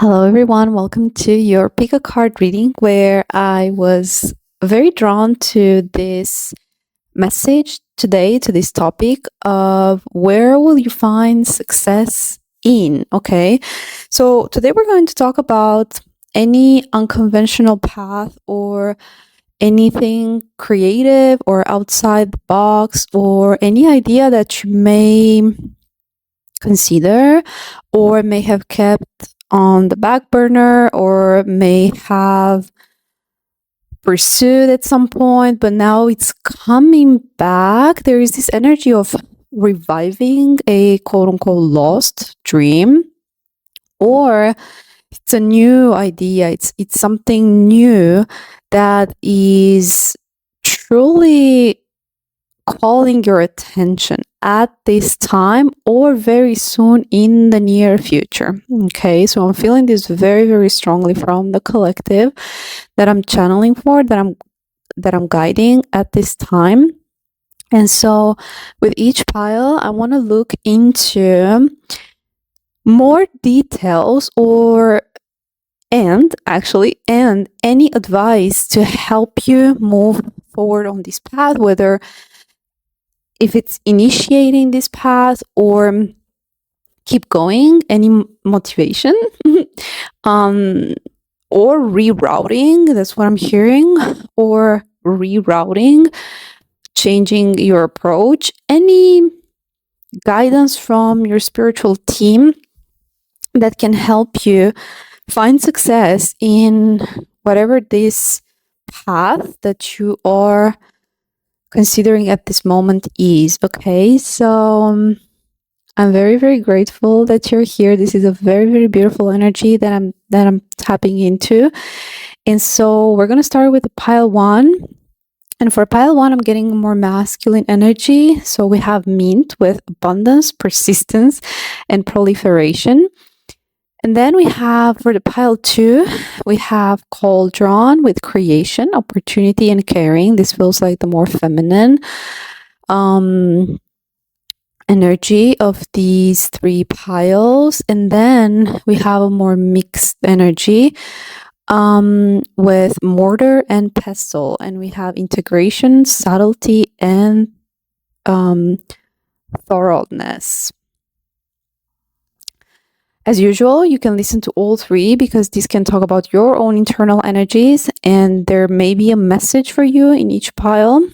Hello, everyone. Welcome to your pick a card reading, where I was very drawn to this message today, to this topic of where will you find success in? Okay. So today we're going to talk about any unconventional path or anything creative or outside the box or any idea that you may consider or may have kept on the back burner or may have pursued at some point, but now it's coming back. There is this energy of reviving a quote unquote lost dream, or it's a new idea. It's something new that is truly calling your attention at this time or very soon in the near future. Okay, so I'm feeling this very, very strongly from the collective that I'm channeling for, that I'm guiding at this time. And so with each pile, I want to look into more details and any advice to help you move forward on this path, whether if it's initiating this path or keep going, any motivation, or rerouting. That's what I'm hearing, or rerouting, changing your approach, any guidance from your spiritual team that can help you find success in whatever this path that you are considering at this moment is. Okay, so I'm very, very grateful that you're here. This is a very, very beautiful energy that I'm tapping into. And so we're gonna start with pile one. And for pile one, I'm getting more masculine energy. So we have mint with abundance, persistence, and proliferation. And then we have for the pile two, we have cauldron with creation, opportunity, and caring. This feels like the more feminine energy of these three piles. And then we have a more mixed energy with mortar and pestle. And we have integration, subtlety, and thoroughness. As usual, you can listen to all three because this can talk about your own internal energies, and there may be a message for you in each pile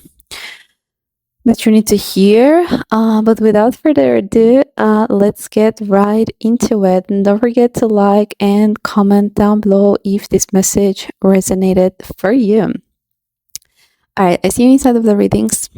that you need to hear. But without further ado, let's get right into it. And don't forget to like and comment down below if this message resonated for you. All right, I see you inside of the readings.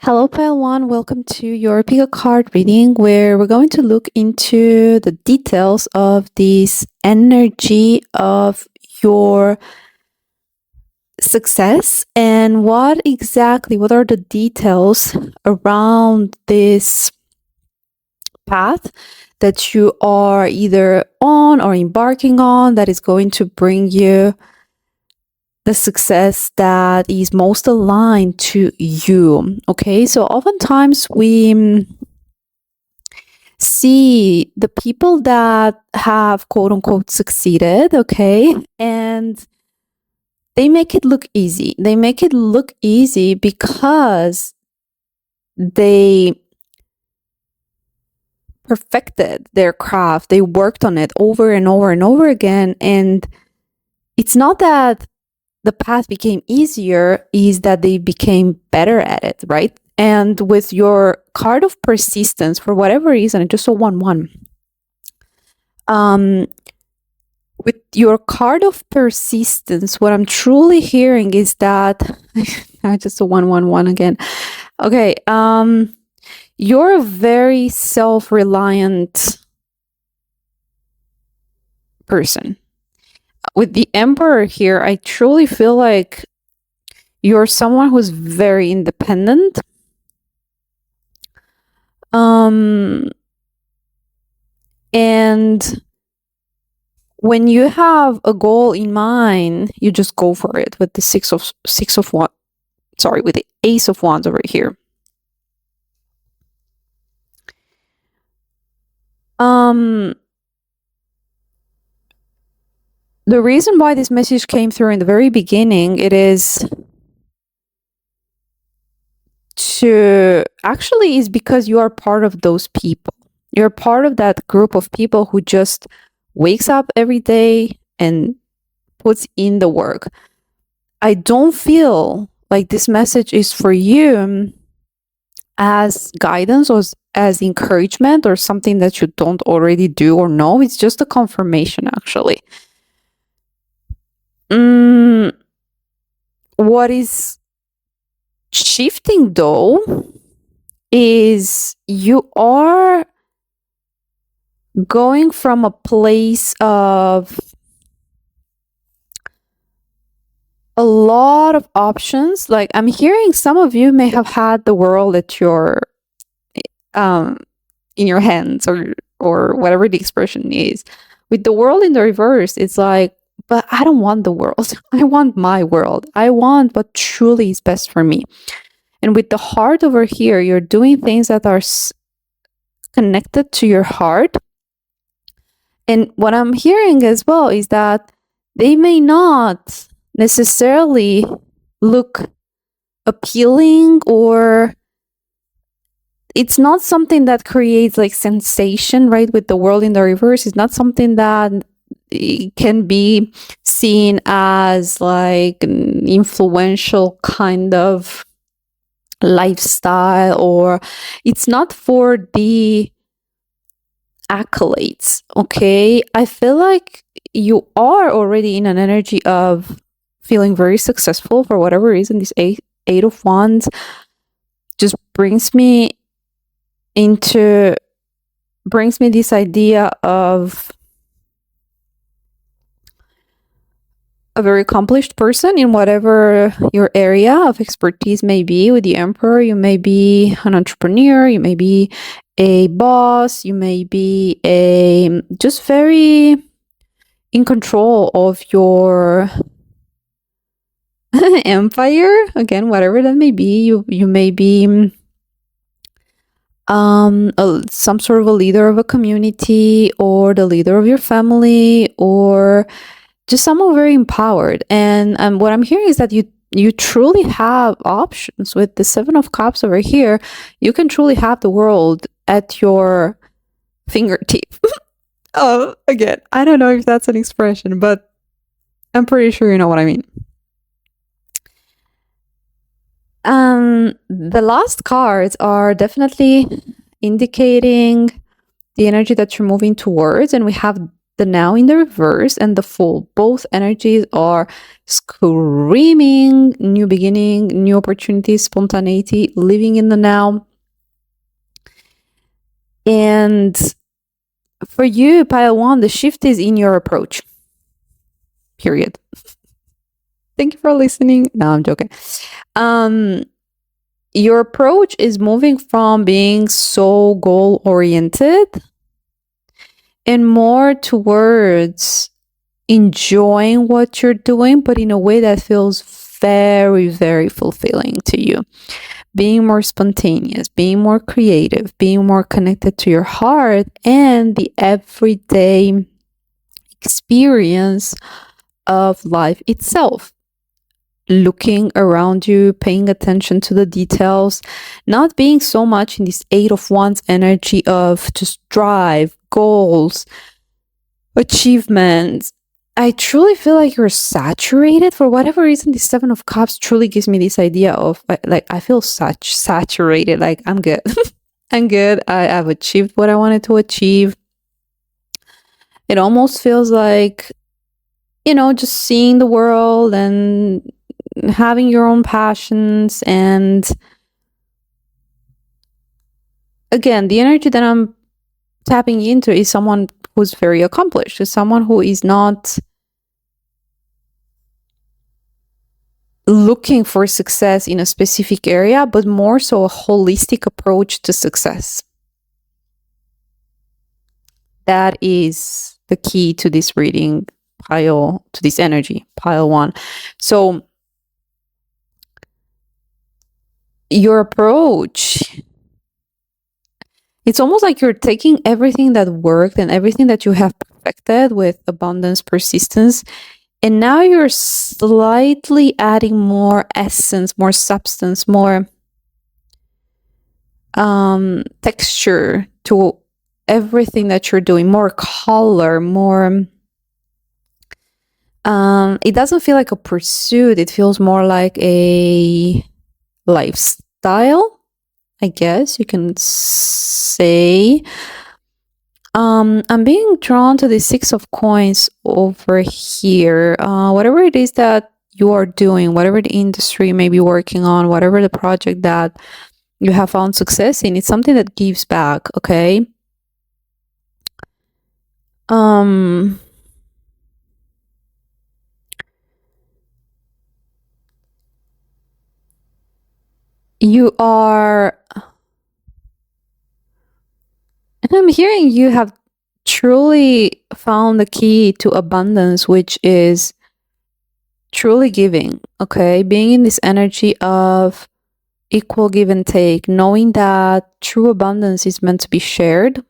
Hello, Pile One. Welcome to your pick a card reading, where we're going to look into the details of this energy of your success and what are the details around this path that you are either on or embarking on that is going to bring you the success that is most aligned to you. Okay, so oftentimes we see the people that have quote unquote succeeded, okay, and they make it look easy. They make it look easy because they perfected their craft. They worked on it over and over and over again. And it's not that the path became easier, is that they became better at it, right? And with your card of persistence, for whatever reason, I just saw 1-1. With your card of persistence, what I'm truly hearing is that I just saw 1-1-1 again. Okay, you're a very self-reliant person. With the Emperor here, I truly feel like you're someone who's very independent. And when you have a goal in mind, you just go for it with the with the Ace of Wands over here. The reason why this message came through in the very beginning, it is because you are part of those people. You're part of that group of people who just wakes up every day and puts in the work. I don't feel like this message is for you as guidance or as encouragement or something that you don't already do or know. It's just a confirmation, actually. What is shifting, though, is you are going from a place of a lot of options. Like, I'm hearing some of you may have had the world at your in your hands, or whatever the expression is. With the world in the reverse, it's like, but I don't want the world. I want my world. I want what truly is best for me. And with the heart over here, you're doing things that are connected to your heart. And what I'm hearing as well is that they may not necessarily look appealing, or it's not something that creates like sensation, right? With the world in the reverse, it's not something that can be seen as like an influential kind of lifestyle, or it's not for the accolades. Okay, I feel like you are already in an energy of feeling very successful for whatever reason. This eight of Wands just brings me this idea of a very accomplished person in whatever your area of expertise may be. With the Emperor, you may be an entrepreneur, you may be a boss, you may be just very in control of your empire. Again, whatever that may be, you may be some sort of a leader of a community, or the leader of your family, or just someone very empowered. And what I'm hearing is that you truly have options. With the Seven of Cups over here, you can truly have the world at your fingertip. Oh, again, I don't know if that's an expression, but I'm pretty sure you know what I mean. The last cards are definitely indicating the energy that you're moving towards, and we have the now in the reverse and the full. Both energies are screaming new beginning, new opportunities, spontaneity, living in the now. And for you, pile one, the shift is in your approach. Period. Thank you for listening. No, I'm joking. Your approach is moving from being so goal oriented and more towards enjoying what you're doing, but in a way that feels very, very fulfilling to you. Being more spontaneous, being more creative, being more connected to your heart and the everyday experience of life itself. Looking around you, paying attention to the details, not being so much in this 8 of Wands energy of just drive, goals, achievements. I truly feel like you're saturated for whatever reason. The 7 of Cups truly gives me this idea of like I feel such saturated, like I'm good. I'm good. I've achieved what I wanted to achieve. It almost feels like, just seeing the world and having your own passions. And again, the energy that I'm tapping into is someone who's very accomplished, is someone who is not looking for success in a specific area, but more so a holistic approach to success. That is the key to this reading, to this energy, pile one. So your approach, it's almost like you're taking everything that worked and everything that you have perfected with abundance, persistence, and now you're slightly adding more essence, more substance, more texture to everything that you're doing, more color, more it doesn't feel like a pursuit. It feels more like a lifestyle, I guess you can say. I'm being drawn to the 6 of Coins over here. Whatever it is that you are doing, whatever the industry you may be working on, whatever the project that you have found success in, it's something that gives back, okay? You are, and I'm hearing you have truly found the key to abundance, which is truly giving, okay? Being in this energy of equal give and take, knowing that true abundance is meant to be shared.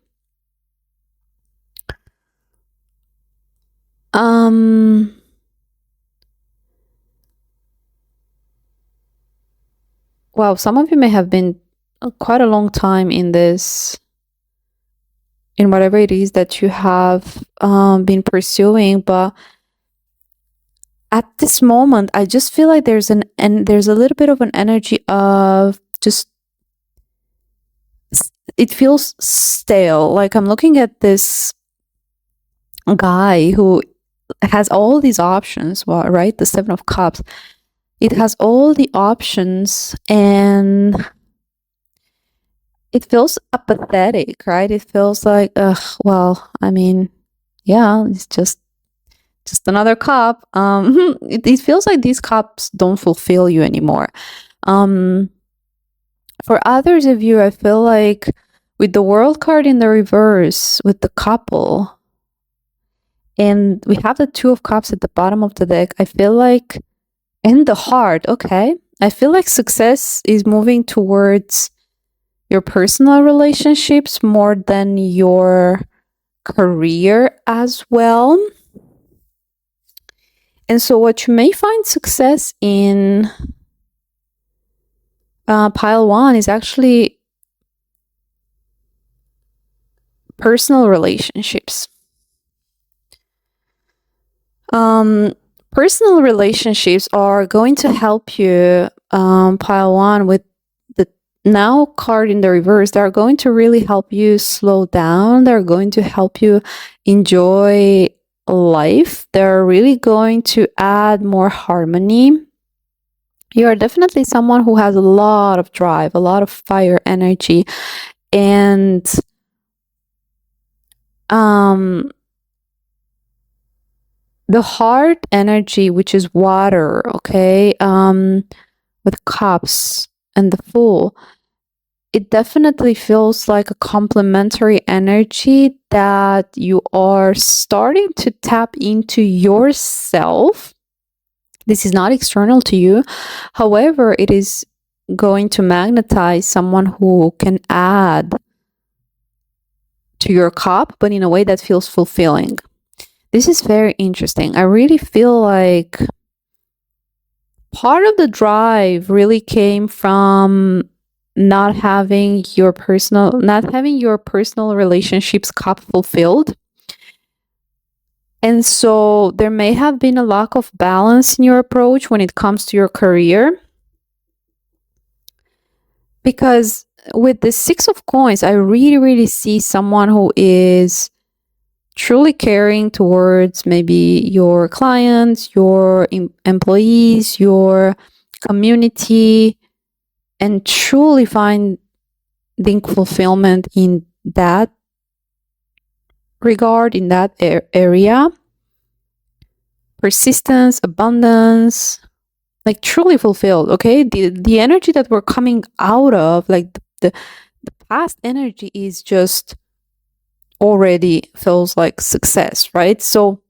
Wow, some of you may have been quite a long time in this, in whatever it is that you have been pursuing, but at this moment, I just feel like there's a little bit of an energy of just, it feels stale. Like I'm looking at this guy who has all these options, well, right? The 7 of Cups. It has all the options and it feels apathetic, right? It feels like, well, I mean, yeah, it's just another cup. It feels like these cups don't fulfill you anymore. For others of you, I feel like with the World card in the reverse, with the couple, and we have the 2 of Cups at the bottom of the deck, I feel like, and the heart, okay, I feel like success is moving towards your personal relationships more than your career as well. And so what you may find success in pile one is actually personal relationships. Personal relationships are going to help you, pile one, with now card in the reverse, they're going to really help you slow down. They're going to help you enjoy life. They're really going to add more harmony. You are definitely someone who has a lot of drive, a lot of fire energy, and the heart energy, which is water, okay, with cups and the Fool, it definitely feels like a complementary energy that you are starting to tap into yourself. This is not external to you. However, it is going to magnetize someone who can add to your cup, but in a way that feels fulfilling. This is very interesting. I really feel like part of the drive really came from not having your personal relationships cup fulfilled. And so there may have been a lack of balance in your approach when it comes to your career. Because with the Six of Coins, I really, really see someone who is truly caring towards maybe your clients, your employees, your community, and truly finding fulfillment in that regard, in that area. Persistence, abundance, like truly fulfilled, okay? The energy that we're coming out of, like the past energy, is just already feels like success, right? So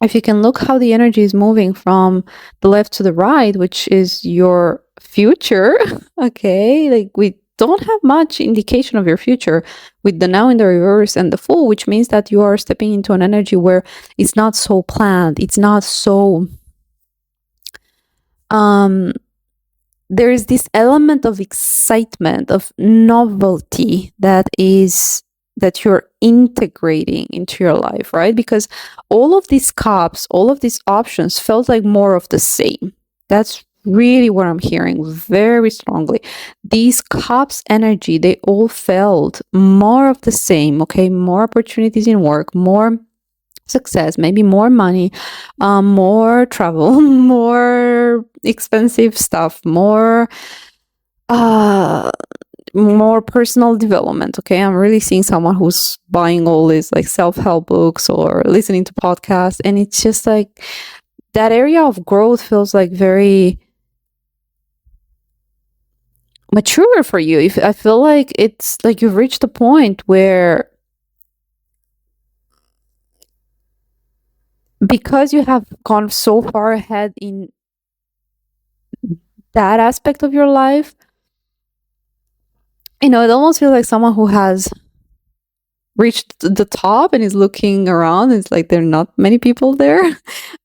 if you can look how the energy is moving from the left to the right, which is your future, okay, like we don't have much indication of your future with the Now in the reverse and the Fool, which means that you are stepping into an energy where it's not so planned, it's not so there is this element of excitement, of novelty that you're integrating into your life, right? Because all of these cups, all of these options felt like more of the same. That's really what I'm hearing very strongly. These cups energy, they all felt more of the same, okay? More opportunities in work, more success, maybe more money, more travel, more expensive stuff, more personal development. Okay, I'm really seeing someone who's buying all these like self-help books or listening to podcasts, and it's just like that area of growth feels like very mature for you. If I feel like it's like you've reached a point where, because you have gone so far ahead in that aspect of your life, it almost feels like someone who has reached the top and is looking around. It's like there are not many people there.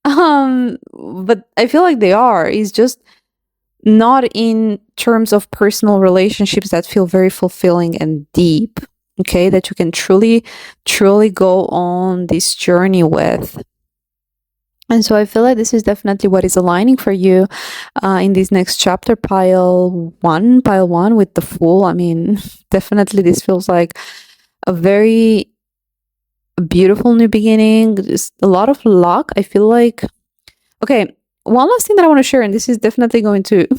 But I feel like they are. It's just not in terms of personal relationships that feel very fulfilling and deep. Okay, that you can truly, truly go on this journey with. And so I feel like this is definitely what is aligning for you in this next chapter, pile one with the Fool. I mean, definitely this feels like a very beautiful new beginning, just a lot of luck. I feel like, okay, one last thing that I want to share, and this is definitely going to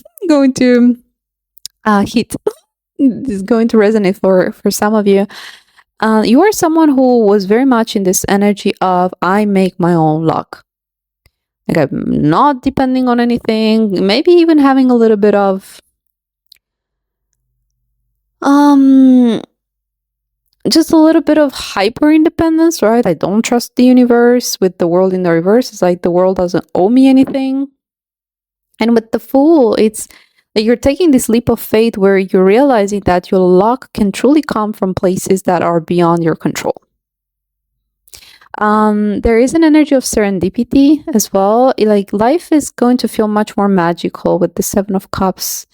hit, is going to resonate for some of you. You are someone who was very much in this energy of I make my own luck. Like I'm not depending on anything, maybe even having a little bit of just a little bit of hyper independence, right? I don't trust the universe. With the world in the reverse, it's like the world doesn't owe me anything. And with the Fool, it's like you're taking this leap of faith where you're realizing that your luck can truly come from places that are beyond your control. There is an energy of serendipity as well. Like life is going to feel much more magical with the Seven of Cups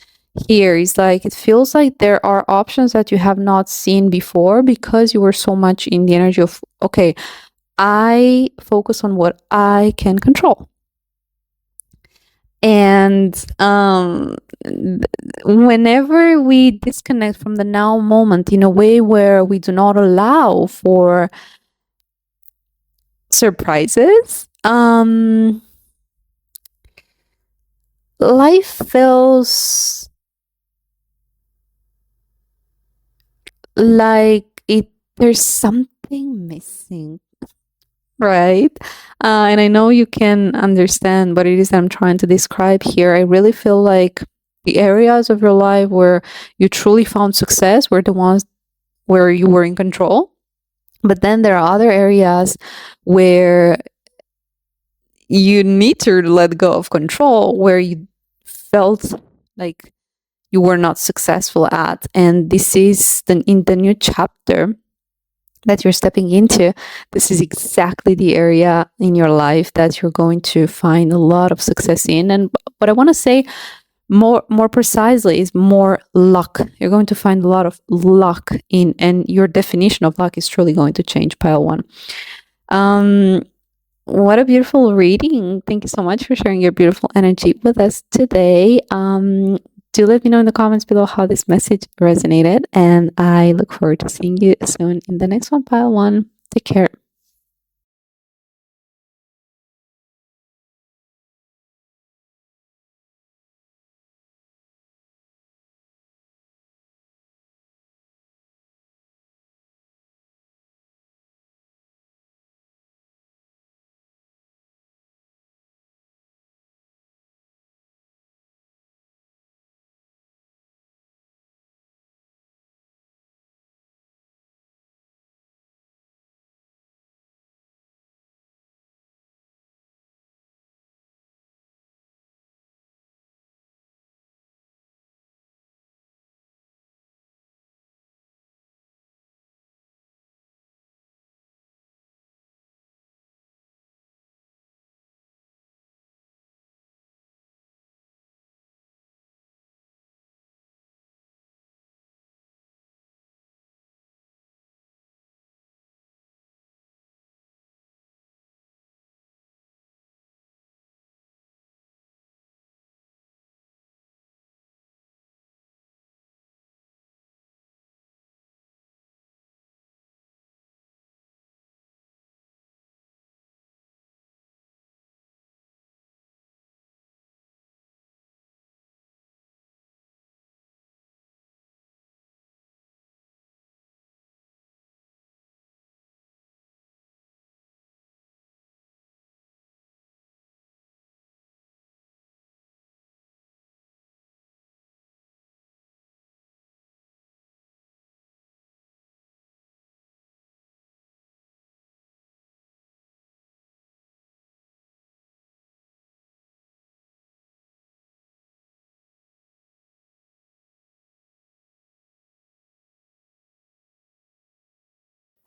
here. Is like it feels like there are options that you have not seen before because you were so much in the energy of, okay, I focus on what I can control. And whenever we disconnect from the now moment in a way where we do not allow for surprises, life feels like there's something missing, right? And I know you can understand what it is that I'm trying to describe here. I really feel like the areas of your life where you truly found success were the ones where you were in control. But then there are other areas where you need to let go of control, where you felt like you were not successful at. And this is in the new chapter that you're stepping into. This is exactly the area in your life that you're going to find a lot of success in. And what I want to say more precisely is more luck. You're going to find a lot of luck in, and your definition of luck is truly going to change, pile one. What a beautiful reading. Thank you so much for sharing your beautiful energy with us today. Do let me know in the comments below how this message resonated, and I look forward to seeing you soon in the next one, pile one. Take care.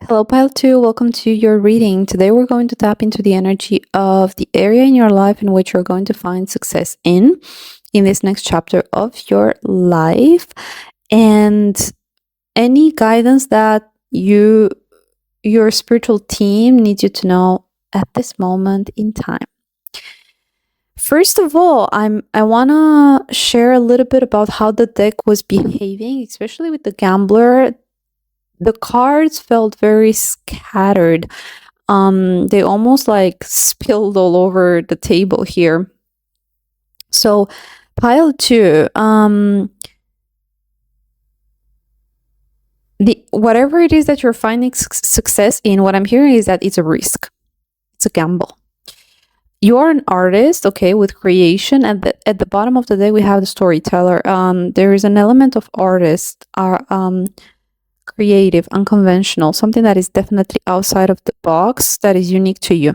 Hello, pile two. Welcome to your reading. Today, we're going to tap into the energy of the area in your life in which you're going to find success in this next chapter of your life, and any guidance that your spiritual team needs you to know at this moment in time. First of all, I want to share a little bit about how the deck was behaving, especially with the gambler. The cards felt very scattered. They almost like spilled all over the table here. So pile two, whatever it is that you're finding success in, what I'm hearing is that it's a risk. It's a gamble. You are an artist, okay, with creation. At the bottom of the deck, we have the storyteller. There is an element of artist, creative, unconventional, something that is definitely outside of the box, that is unique to you.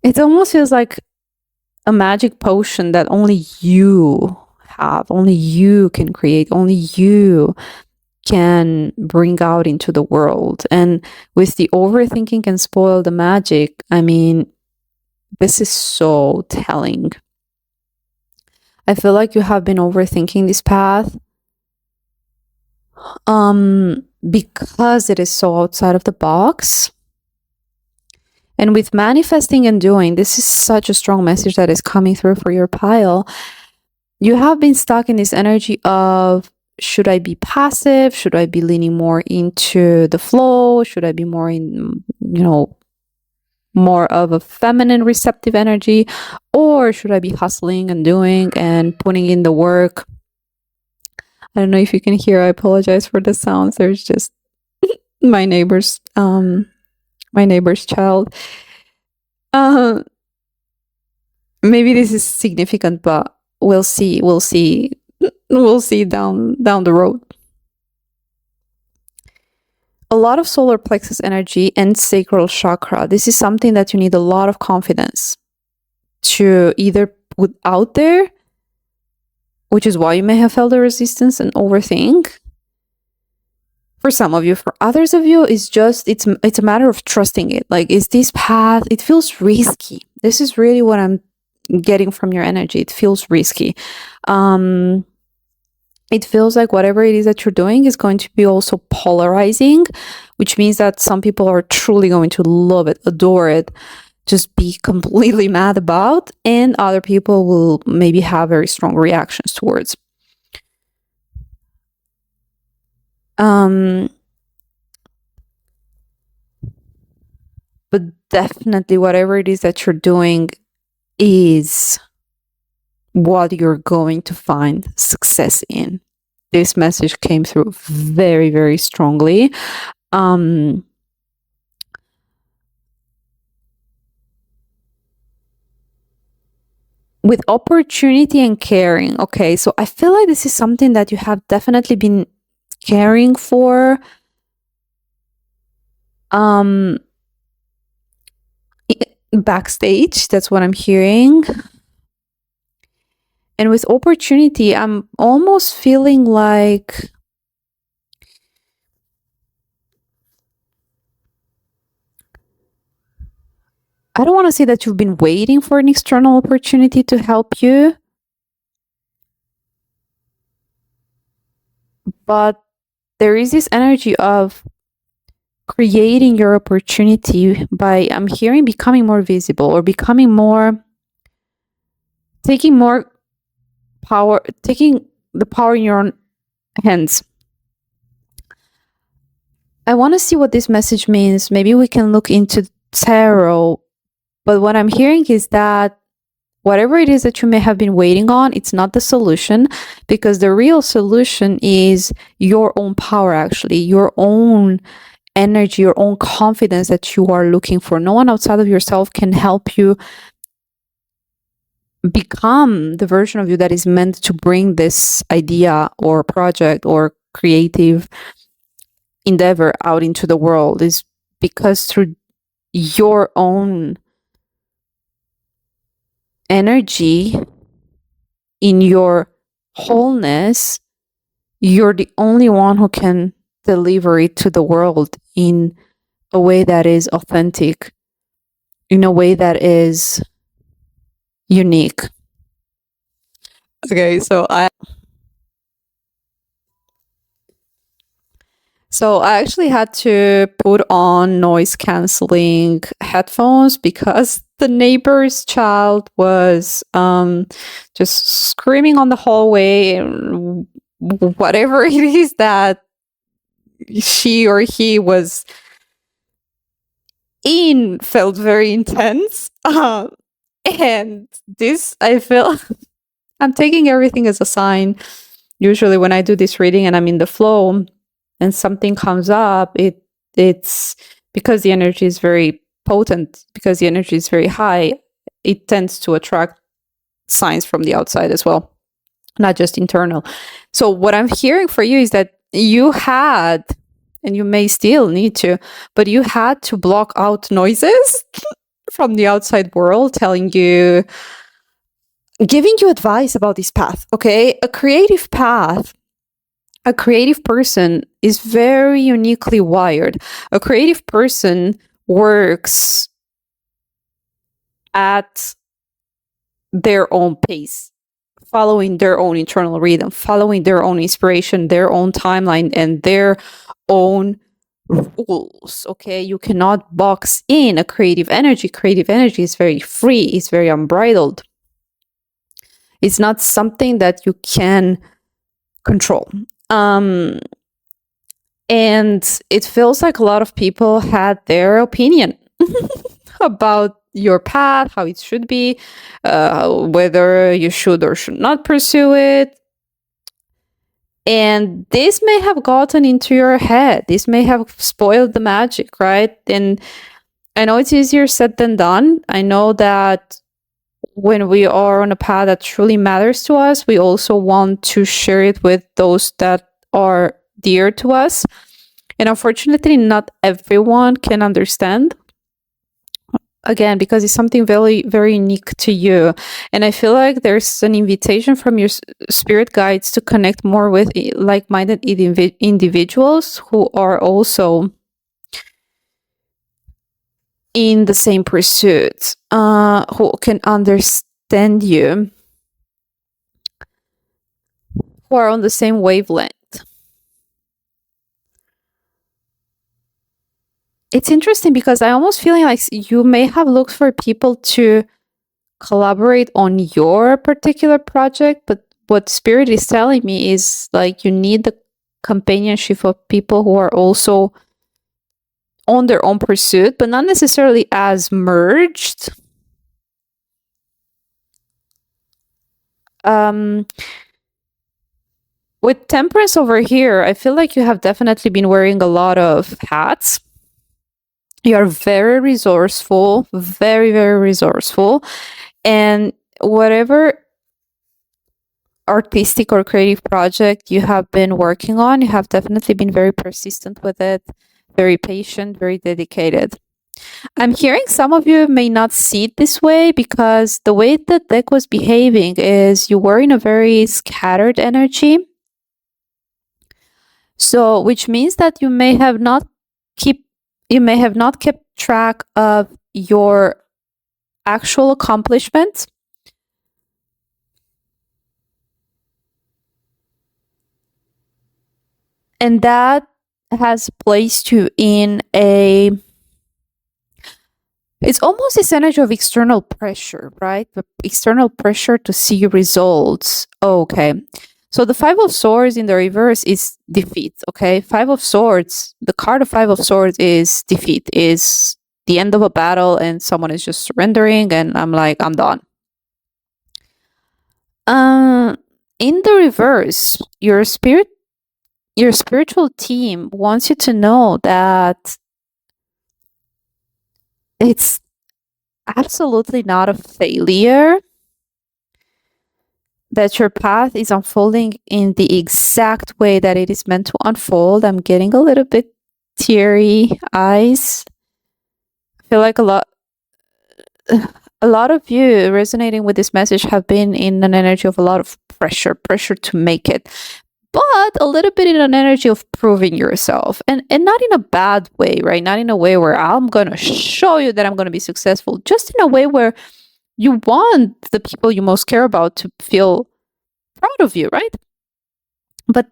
It almost feels like a magic potion that only you have, only you can create, only you can bring out into the world. And with the overthinking can spoil the magic. I mean, this is so telling. I feel like you have been overthinking this path because it is so outside of the box. And with manifesting and doing, this is such a strong message that is coming through for your pile. You have been stuck in this energy of, should I be passive? Should I be leaning more into the flow? Should I be more in, more of a feminine receptive energy? Or should I be hustling and doing and putting in the work? I don't know if you can hear, I apologize for the sounds. There's just my neighbor's child. Maybe this is significant, but we'll see down the road. A lot of solar plexus energy and sacral chakra. This is something that you need a lot of confidence to either put out there, which is why you may have felt the resistance and overthink. For some of you, for others of you, it's a matter of trusting it. Like, is this path, it feels risky. This is really what I'm getting from your energy. It feels risky. It feels like whatever it is that you're doing is going to be also polarizing, which means that some people are truly going to love it, adore it, just be completely mad about, and other people will maybe have very strong reactions towards. But definitely whatever it is that you're doing is what you're going to find success in. This message came through very, very strongly. With opportunity and caring. Okay, so I feel like this is something that you have definitely been caring for. Backstage, that's what I'm hearing. And with opportunity, I'm almost feeling like I don't want to say that you've been waiting for an external opportunity to help you, but there is this energy of creating your opportunity by, I'm hearing, becoming more visible or becoming more, taking more power, taking the power in your own hands. I want to see what this message means. Maybe we can look into tarot, but what I'm hearing is that whatever it is that you may have been waiting on, it's not the solution, because the real solution is your own power, actually, your own energy, your own confidence that you are looking for. No one outside of yourself can help you become the version of you that is meant to bring this idea or project or creative endeavor out into the world. Is because through your own energy, in your wholeness, you're the only one who can deliver it to the world in a way that is authentic, in a way that is unique. Okay, so I actually had to put on noise canceling headphones because the neighbor's child was just screaming on the hallway, and whatever it is that she or he was in felt very intense. And this, I feel, I'm taking everything as a sign. Usually when I do this reading and I'm in the flow and something comes up, it's because the energy is very potent, because the energy is very high, it tends to attract signs from the outside as well, not just internal. So what I'm hearing for you is that you had, and you may still need to, but you had to block out noises from the outside world telling you, giving you advice about this path. Okay, a creative path, a creative person is very uniquely wired. A creative person works at their own pace, following their own internal rhythm, following their own inspiration, their own timeline, and their own rules. Okay, you cannot box in a creative energy. Creative energy is very free, it's very unbridled. It's not something that you can control. And it feels like a lot of people had their opinion about your path, how it should be, whether you should or should not pursue it. And this may have gotten into your head. This may have spoiled the magic, right? And I know it's easier said than done. I know that when we are on a path that truly matters to us, we also want to share it with those that are dear to us. And unfortunately, not everyone can understand. Again, because it's something very, very unique to you. And I feel like there's an invitation from your spirit guides to connect more with like-minded individuals who are also in the same pursuit, who can understand you, who are on the same wavelength. It's interesting because I almost feeling like you may have looked for people to collaborate on your particular project, but what spirit is telling me is like you need the companionship of people who are also on their own pursuit, but not necessarily as merged. With temperance over here, I feel like you have definitely been wearing a lot of hats. You are very resourceful, very, very resourceful. And whatever artistic or creative project you have been working on, you have definitely been very persistent with it, very patient, very dedicated. I'm hearing some of you may not see it this way because the way the deck was behaving is you were in a very scattered energy. So, which means that you may have not kept track of your actual accomplishments. And that has placed you in it's almost this energy of external pressure, right? The external pressure to see results. Okay. So the Five of Swords in the reverse is defeat, okay? Five of Swords, the card of Five of Swords is defeat, is the end of a battle and someone is just surrendering and I'm like, I'm done. In the reverse, your spiritual team wants you to know that it's absolutely not a failure, that your path is unfolding in the exact way that it is meant to unfold. I'm getting a little bit teary eyes. I feel like a lot of you resonating with this message have been in an energy of a lot of pressure to make it, but a little bit in an energy of proving yourself, and not in a bad way, right? Not in a way where I'm going to show you that I'm going to be successful, just in a way where you want the people you most care about to feel proud of you, right? But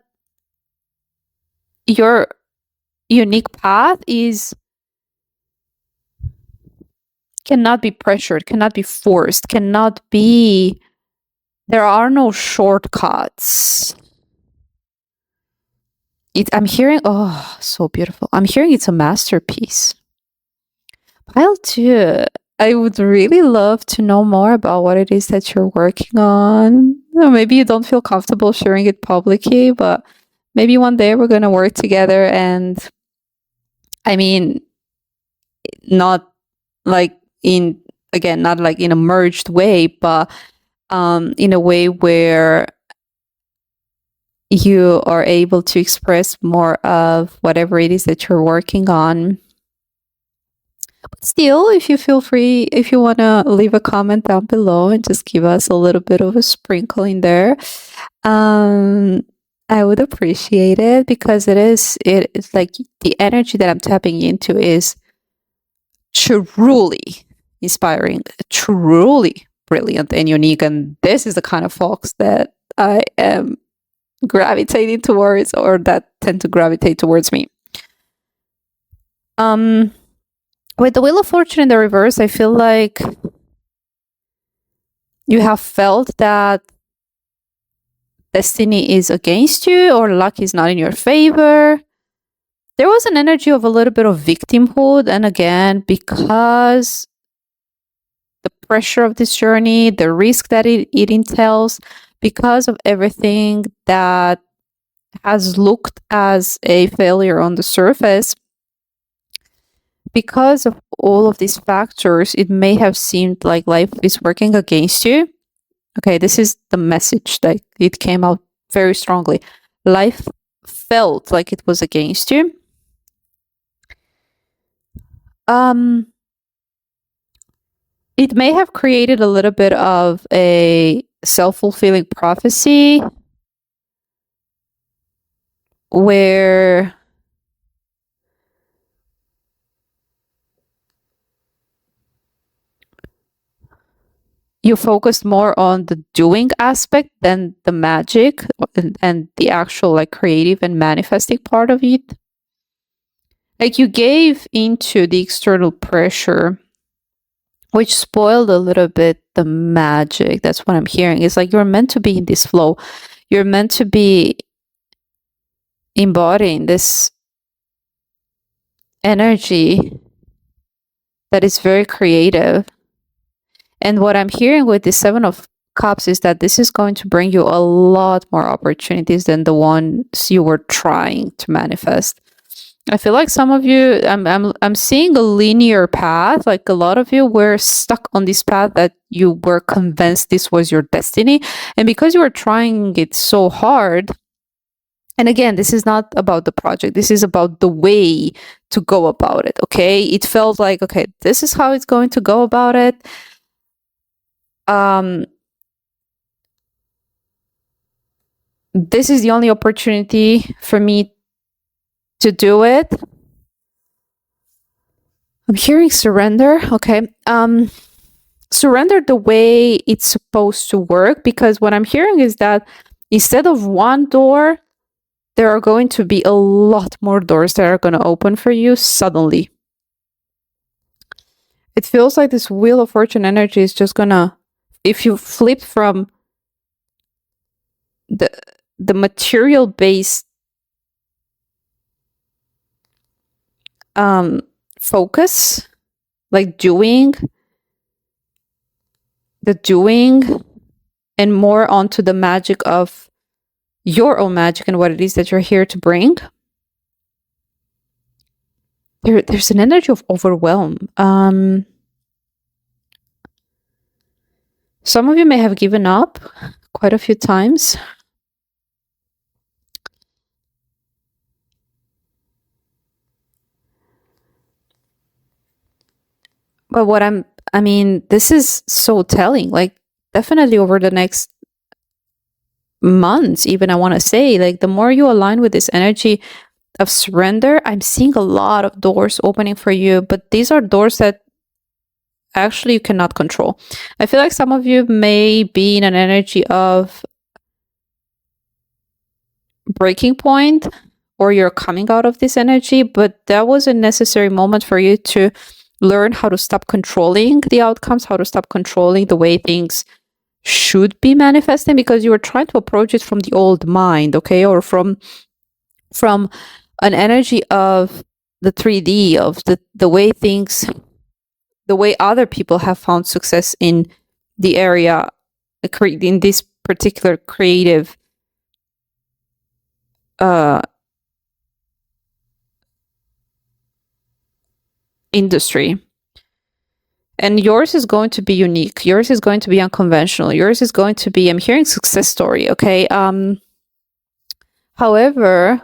your unique path cannot be pressured, cannot be forced, there are no shortcuts. I'm hearing, oh, so beautiful. I'm hearing it's a masterpiece. Pile 2, I would really love to know more about what it is that you're working on. Maybe you don't feel comfortable sharing it publicly, but maybe one day we're going to work together. And I mean, not like not like in a merged way, but in a way where you are able to express more of whatever it is that you're working on. But still, if you feel free, if you want to leave a comment down below and just give us a little bit of a sprinkle in there, I would appreciate it, because it's like the energy that I'm tapping into is truly inspiring, truly brilliant and unique. And this is the kind of folks that I am gravitating towards, or that tend to gravitate towards me. With the Wheel of Fortune in the reverse, I feel like you have felt that destiny is against you or luck is not in your favor. There was an energy of a little bit of victimhood. And again, because the pressure of this journey, the risk that it entails, because of everything that has looked as a failure on the surface, because of all of these factors, it may have seemed like life is working against you. Okay, this is the message that it came out very strongly. Life felt like it was against you. It may have created a little bit of a self-fulfilling prophecy where you focused more on the doing aspect than the magic and the actual like creative and manifesting part of it. Like you gave into the external pressure, which spoiled a little bit the magic. That's what I'm hearing. It's like you're meant to be in this flow. You're meant to be embodying this energy that is very creative. And what I'm hearing with the Seven of Cups is that this is going to bring you a lot more opportunities than the ones you were trying to manifest. I feel like some of you, I'm seeing a linear path. Like a lot of you were stuck on this path that you were convinced this was your destiny. And because you were trying it so hard, and again, this is not about the project. This is about the way to go about it, okay? It felt like, okay, this is how it's going to go about it. This is the only opportunity for me to do it. I'm hearing surrender. Okay. Surrender the way it's supposed to work, because what I'm hearing is that instead of one door, there are going to be a lot more doors that are going to open for you suddenly. It feels like this Wheel of Fortune energy is just gonna, if you flip from the material based focus, like doing and more onto the magic of your own magic and what it is that you're here to bring, there's an energy of overwhelm. Some of you may have given up quite a few times. But this is so telling. Like, definitely over the next months, even, I want to say, like, the more you align with this energy of surrender, I'm seeing a lot of doors opening for you. But these are doors that actually you cannot control. I feel like some of you may be in an energy of breaking point, or you're coming out of this energy, but that was a necessary moment for you to learn how to stop controlling the outcomes, how to stop controlling the way things should be manifesting, because you were trying to approach it from the old mind, okay, or from an energy of the 3D, of the way things, the way other people have found success in the area, in this particular creative industry. And yours is going to be unique. Yours is going to be unconventional. Yours is going to be, I'm hearing success story, okay? However,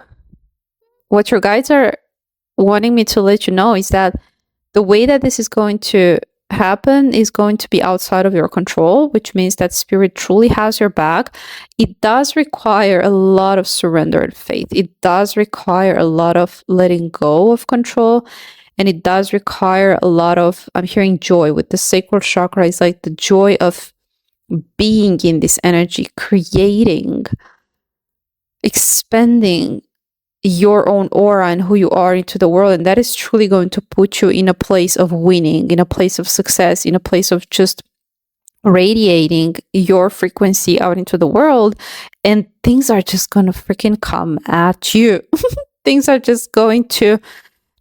what your guides are wanting me to let you know is that the way that this is going to happen is going to be outside of your control, which means that spirit truly has your back. It does require a lot of surrender and faith. It does require a lot of letting go of control. And it does require a lot of, I'm hearing joy with the sacral chakra. It's like the joy of being in this energy, creating, expanding your own aura and who you are into the world. And that is truly going to put you in a place of winning, in a place of success, in a place of just radiating your frequency out into the world. And things are just going to freaking come at you. Things are just going to,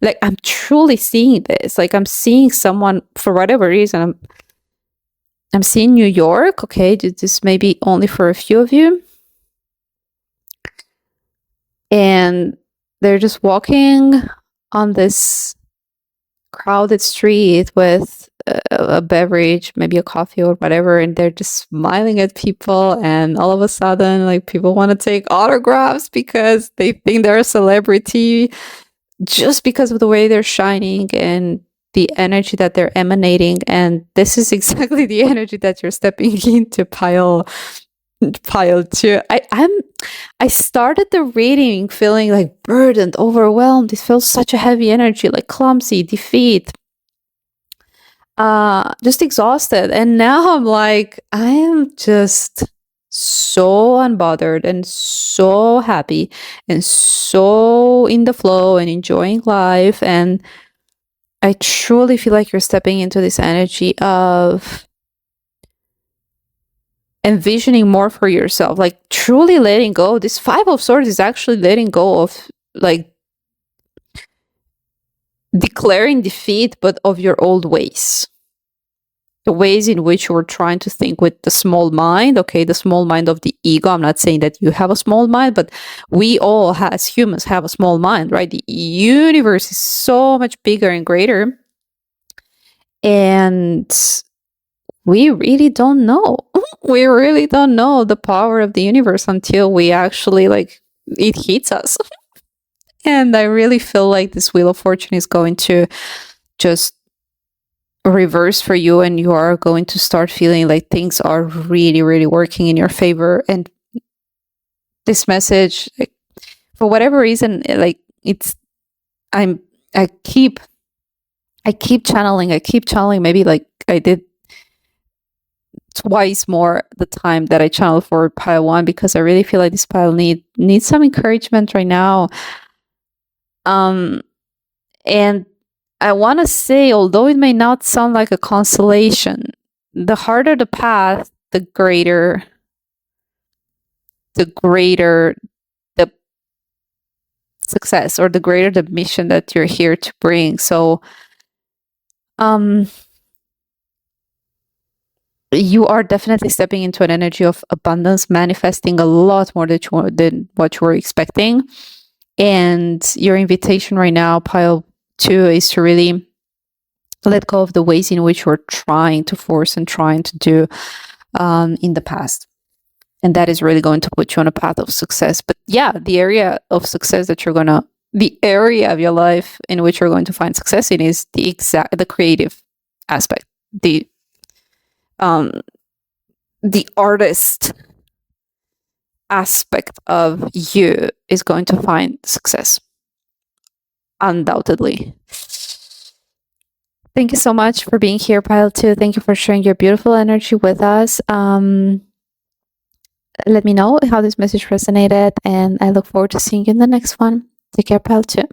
like, I'm truly seeing this. Like, I'm seeing someone, for whatever reason, I'm seeing New York. Okay, this may be only for a few of you. And they're just walking on this crowded street with a beverage, maybe a coffee or whatever, and they're just smiling at people. And all of a sudden, like, people want to take autographs because they think they're a celebrity just because of the way they're shining and the energy that they're emanating. And this is exactly the energy that you're stepping into, pile 2. I started the reading feeling like burdened, overwhelmed. It feels such a heavy energy, like clumsy, defeat, just exhausted. And now I'm like, I am just so unbothered and so happy and so in the flow and enjoying life. And I truly feel like you're stepping into this energy of envisioning more for yourself, like truly letting go. This 5 of Swords is actually letting go of, like, declaring defeat, but of your old ways. The ways in which you were trying to think with the small mind, okay, the small mind of the ego. I'm not saying that you have a small mind, but we all, as humans, have a small mind, right? The universe is so much bigger and greater. And we really don't know. We really don't know the power of the universe until we actually, like, it hits us. And I really feel like this Wheel of Fortune is going to just reverse for you, and you are going to start feeling like things are really, really working in your favor. And this message, like, for whatever reason, like, I keep channeling, maybe like I did twice more the time that I channeled for pile 1, because I really feel like this pile needs some encouragement right now. And I want to say, although it may not sound like a consolation, the harder the path, the greater the success, or the greater the mission that you're here to bring. So you are definitely stepping into an energy of abundance, manifesting a lot more than what you were expecting. And your invitation right now, pile 2, is to really let go of the ways in which you're trying to force and trying to do in the past. And that is really going to put you on a path of success. But yeah, the area of success that the area of your life in which you're going to find success in is the creative aspect, the artist aspect of you is going to find success, undoubtedly. Thank you so much for being here, pile 2. Thank you for sharing your beautiful energy with us. Let me know how this message resonated, and I look forward to seeing you in the next one. Take care, pile 2.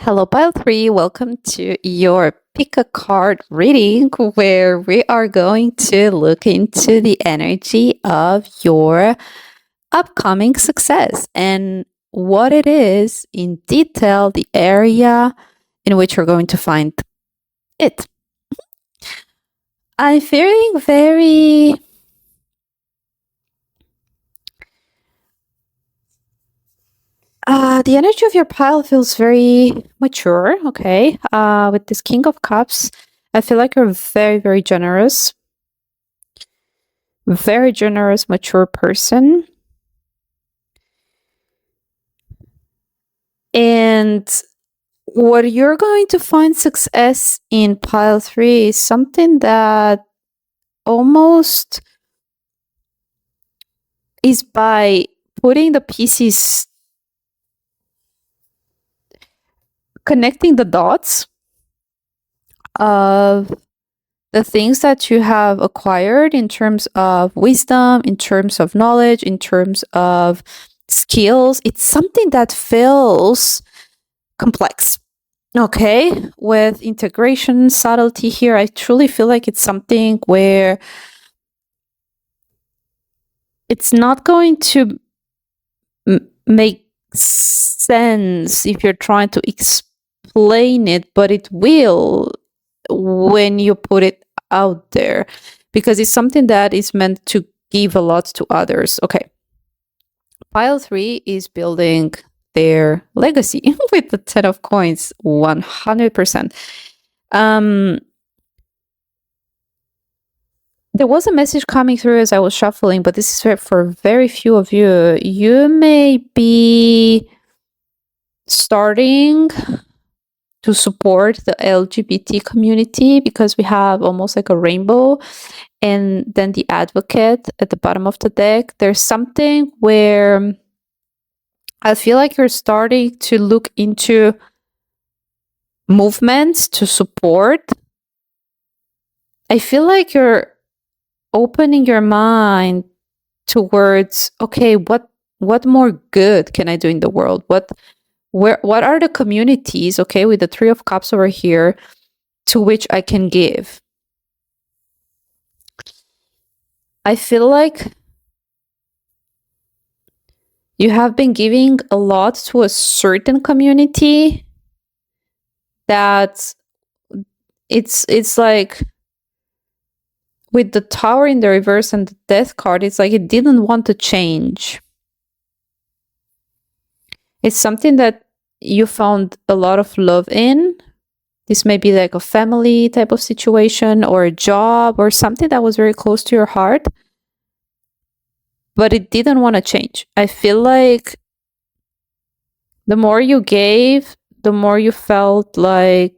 Hello, pile 3. Welcome to your pick a card reading, where we are going to look into the energy of your upcoming success and what it is in detail, the area in which you're going to find it. I'm feeling very the energy of your pile feels very mature, okay? With this King of Cups, I feel like you're very generous. Very generous, mature person. And what you're going to find success in pile 3 is something that almost is by putting the pieces, connecting the dots of the things that you have acquired in terms of wisdom, in terms of knowledge, in terms of skills. It's something that feels complex. Okay, with integration, subtlety here, I truly feel like it's something where it's not going to make sense if you're trying to explain it, but it will when you put it out there, because it's something that is meant to give a lot to others. Okay. Pile 3 is building their legacy with the 10 of coins, 100%. There was a message coming through as I was shuffling, but this is for very few of you. You may be starting to support the LGBT community because we have almost like a rainbow, and then the advocate at the bottom of the deck. There's something where I feel like you're starting to look into movements to support. I feel like you're opening your mind towards, okay, what more good can I do in the world? What are the communities, okay, with the 3 of Cups over here, to which I can give? I feel like you have been giving a lot to a certain community that it's like with the Tower in the reverse and the Death card, it's like it didn't want to change. It's something that you found a lot of love in. This may be like a family type of situation or a job or something that was very close to your heart, but it didn't want to change. I feel like the more you gave, the more you felt like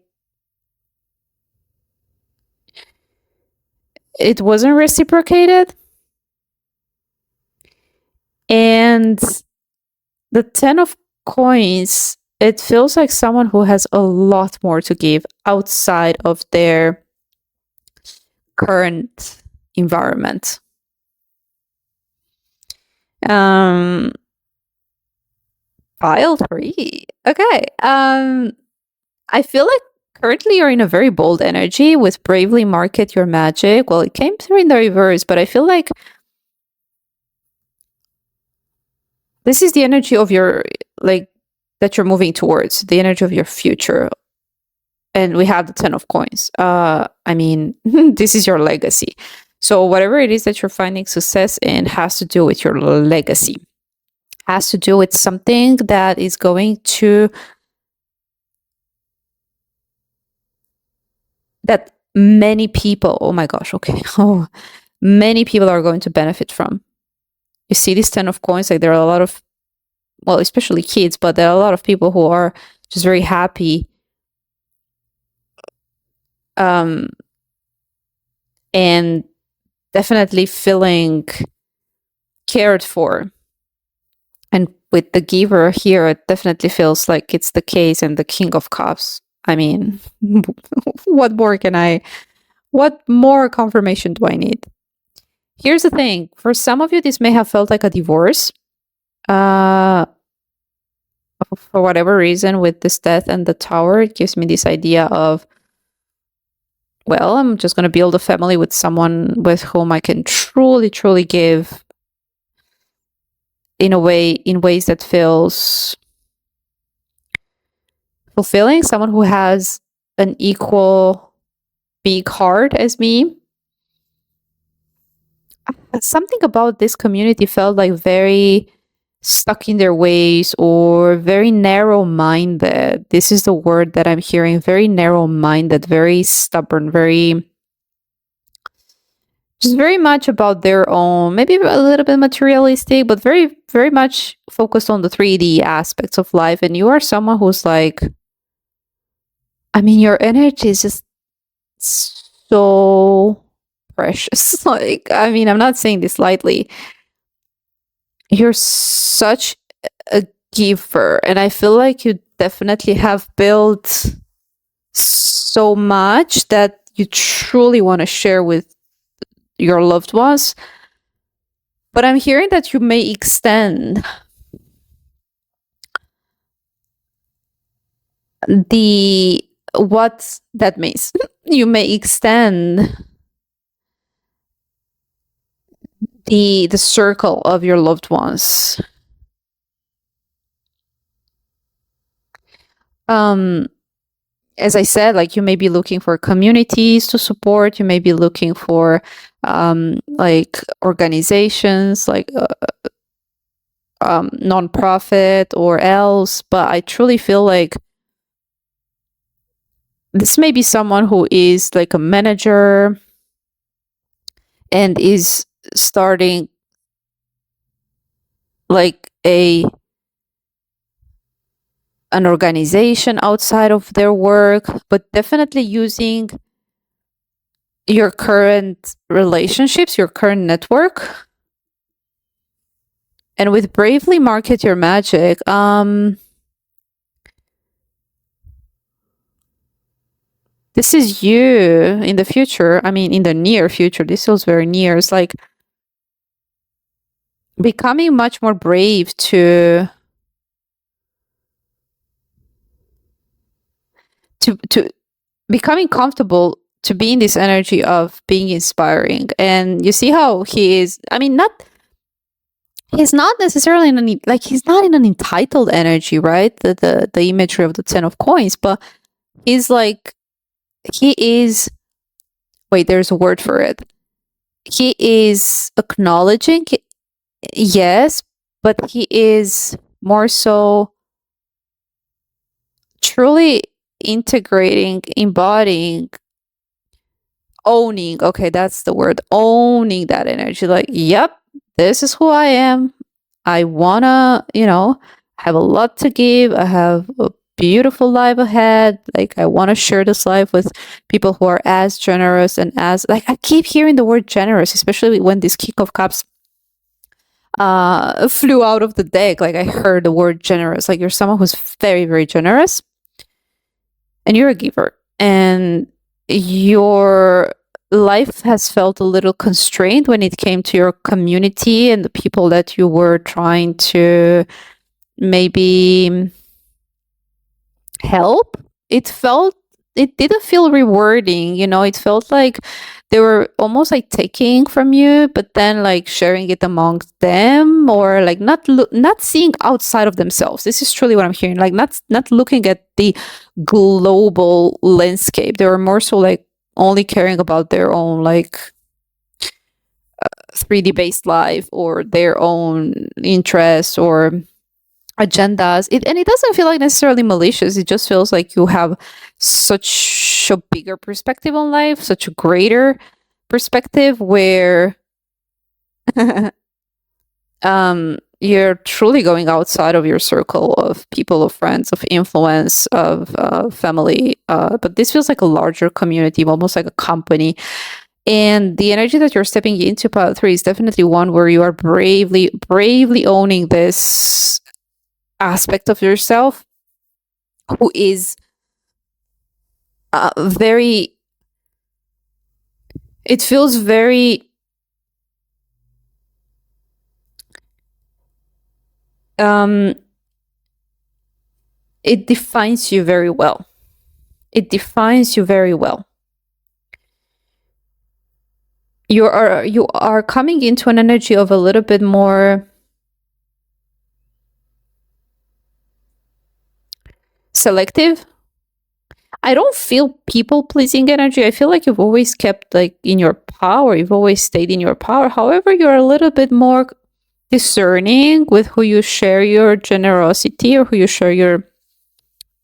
it wasn't reciprocated. And the 10 of coins, it feels like someone who has a lot more to give outside of their current environment. Pile 3. Okay. I feel like currently you're in a very bold energy with bravely market your magic. Well, it came through in the reverse, but I feel like this is the energy of your, like, that you're moving towards, the energy of your future. And we have the 10 of coins. I mean, this is your legacy. So whatever it is that you're finding success in has to do with your legacy. Has to do with something that is going to, that many people, oh my gosh, okay. Oh, many people are going to benefit from. You see this 10 of coins, like there are a lot of, well, especially kids, but there are a lot of people who are just very happy and definitely feeling cared for. And with the giver here, it definitely feels like it's the case, and the King of Cups. I mean, what more confirmation do I need? Here's the thing. For some of you, this may have felt like a divorce. For whatever reason, with this Death and the Tower, it gives me this idea of, well, I'm just going to build a family with someone with whom I can truly give in ways that feels fulfilling. Someone who has an equal big heart as me. something about this community felt like very stuck in their ways or very narrow minded. This is the word that I'm hearing, very narrow minded, very stubborn, very just very much about their own, maybe a little bit materialistic, but very, very much focused on the 3D aspects of life. And you are someone who's like, I mean, your energy is just so precious. Like, I mean, I'm not saying this lightly. You're such a giver. And I feel like you definitely have built so much that you truly want to share with your loved ones. But I'm hearing that you may extend what that means. You may extend the circle of your loved ones. As I said, like you may be looking for communities to support. You may be looking for like organizations, like nonprofit or else. But I truly feel like this may be someone who is like a manager and is starting like an organization outside of their work, but definitely using your current relationships, your current network, and with bravely market your magic. This is you in the future. I mean, in the near future. This feels very near. It's like becoming much more brave to becoming comfortable to be in this energy of being inspiring. And you see how he is, I mean, he's not necessarily he's not in an entitled energy, right? The imagery of the 10 of coins, but he's like, he is, wait, there's a word for it. He is acknowledging, yes, but he is more so truly integrating, embodying, owning. Okay, that's the word. Owning that energy. Like, yep, this is who I am. I wanna, have a lot to give. I have a beautiful life ahead. Like, I want to share this life with people who are as generous and as, like, I keep hearing the word generous, especially when this King of Cups flew out of the deck. Like, I heard the word generous. Like, you're someone who's very, very generous and you're a giver. And your life has felt a little constrained when it came to your community and the people that you were trying to maybe help. It didn't feel rewarding, it felt like they were almost like taking from you, but then like sharing it amongst them, or like not seeing outside of themselves. This is truly what I'm hearing, like not looking at the global landscape. They were more so like only caring about their own like 3D based life or their own interests or agendas. And it doesn't feel like necessarily malicious. It just feels like you have such a bigger perspective on life, such a greater perspective where you're truly going outside of your circle of people, of friends, of influence, of family. But this feels like a larger community, almost like a company. And the energy that you're stepping into part 3 is definitely one where you are bravely owning this aspect of yourself, who is very, it feels very it defines you very well. It defines you very well. You are coming into an energy of a little bit more selective. I don't feel people pleasing energy. I feel like you've always kept like in your power. You've always stayed in your power. However, you're a little bit more discerning with who you share your generosity or who you share your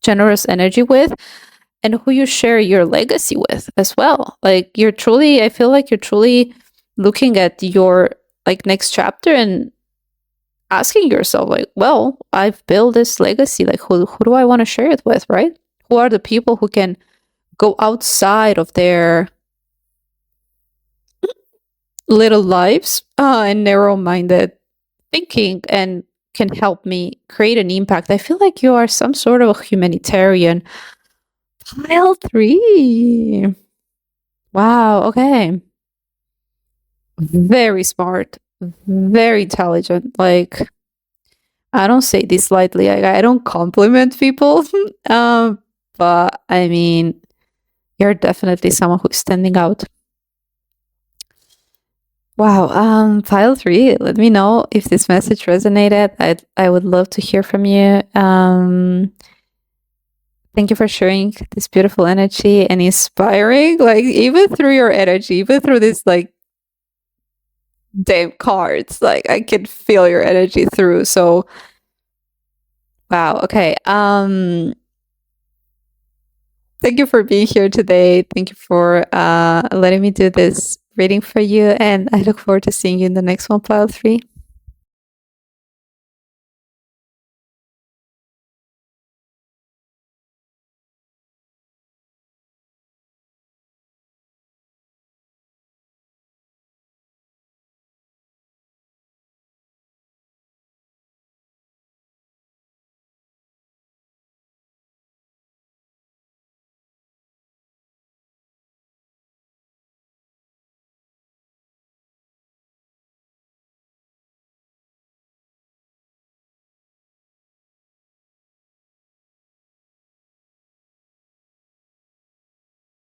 generous energy with, and who you share your legacy with as well. Like I feel like you're truly looking at your like next chapter and asking yourself like, well, I've built this legacy. Like who do I want to share it with, right? Who are the people who can go outside of their little lives and narrow-minded thinking and can help me create an impact? I feel like you are some sort of a humanitarian. Pile 3. Wow, okay. Very smart, very intelligent. Like, I don't say this lightly. I don't compliment people. um, but I mean, you're definitely someone who's standing out. Wow. Pile 3. Let me know if this message resonated. I would love to hear from you. Thank you for sharing this beautiful energy and inspiring. Like even through your energy, even through this like damn cards, like I can feel your energy through. So wow. Okay. Thank you for being here today. Thank you for letting me do this reading for you, and I look forward to seeing you in the next one, Pile 3.